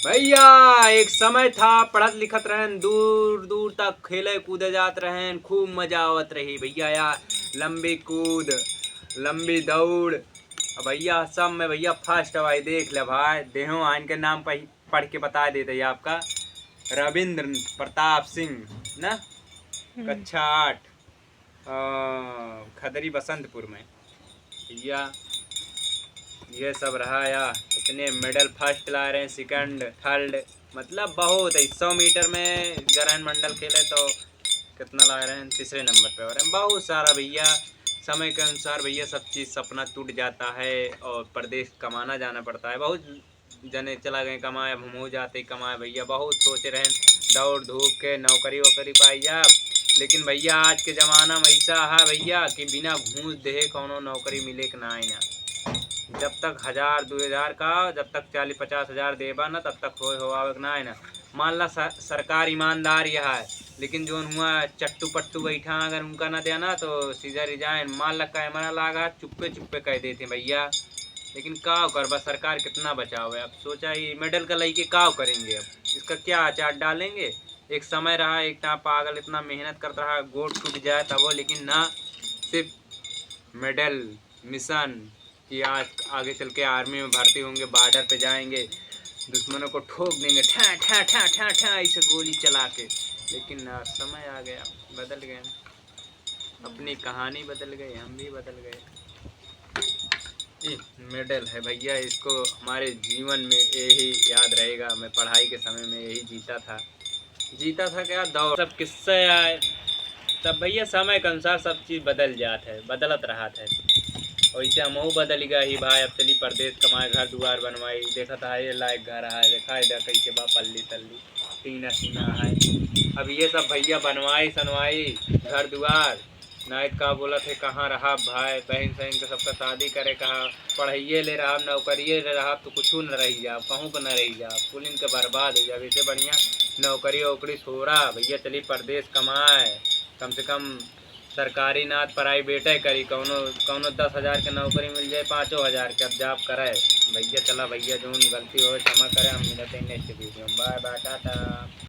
भैया एक समय था पढ़त लिखत रहन, दूर दूर तक खेले कूदे जात रहन, खूब मजा आवत रही भैया यार। लंबी कूद, लंबी दौड़, भैया सब में भैया फर्स्ट भाई। देख ले भाई, देहो आइन के नाम पढ़ के बता देते ही आपका रविंद्र प्रताप सिंह ना, कक्षा 8 खदरी बसंतपुर में भैया। ये सब रहा या इतने मेडल फर्स्ट ला रहे हैं, सेकंड थर्ड, मतलब बहुत है। 100 मीटर में ग्रहण मंडल खेले तो कितना ला रहे हैं, तीसरे नंबर पे हो रहे हैं। बहुत सारा भैया, समय के अनुसार भैया सब चीज़ सपना टूट जाता है और प्रदेश कमाना जाना पड़ता है। बहुत जने चला गए कमाए, अब हम हो जाते कमाए भैया। बहुत सोचे रहें दौड़ धूप के नौकरी वोकरी पाई जा, लेकिन भैया आज के ज़माना में ऐसा है भैया कि बिना घूस दे कोनो नौकरी मिले कि ना ही ना। जब तक 1000 2000 का, जब तक 40-50 हजार देबा ना तब तक हो ना है ना। मान ला सरकार ईमानदार यह है, लेकिन जो हुआ चट्टू पट्टू बैठा अगर उनका ना देना तो सीधा रिजाइन। मान ला कैमरा लागा चुप्पे चुप्पे कह देते भैया। लेकिन काव कर बस, सरकार कितना बचाव है। अब सोचा ही मेडल का लई के काव करेंगे, अब इसका क्या आचार डालेंगे। एक समय रहा, एक पागल इतना मेहनत करता रहा, गोड़ टूट जाए तब वो, लेकिन ना, सिर्फ मेडल मिशन कि आज आगे चल के आर्मी में भर्ती होंगे, बॉर्डर पे जाएंगे, दुश्मनों को ठोक देंगे ठा ठा ठा ठा ठा ऐसे गोली चला के। लेकिन ना, समय आ गया, बदल गए, अपनी कहानी बदल गई, हम भी बदल गए। मेडल है भैया, इसको हमारे जीवन में यही याद रहेगा। मैं पढ़ाई के समय में यही जीता था क्या दौड़। सब किस्से आए तब भैया, समय के अनुसार सब चीज़ बदल जात है, बदलत रहा है। वैसे हमहू बदल गया ही भाई। अब चली परदेश कमाए, घर दुआर बनवाई, देखा था ये लायक घर है, देखा इधर कैसे बा पल्ली तल्ली टीना सीना है। अब ये सब भैया बनवाई सनवाई घर दुआर, नायक का बोला थे कहाँ रहा भाई, बहन सहन के सबका शादी करे, कहा पढ़ाइए ले रहा, नौकरिए ले रहा, तो कुछ न रही जा, कहूँ का न रही जा, कुल इनके बर्बाद हो जाए। इससे बढ़िया नौकरी वोकरी छोड़ा भैया, चली परदेश कमाए, कम से कम सरकारी ना प्राइवेटे करी, कौनो कौनो 10,000 के नौकरी मिल जाए, 5,000 के अब जॉब करे भैया। चला भैया, जो गलती हो क्षमा करे। हम मिलते हैं नेक्स्ट वीडियो में, बाय बाय टाटा।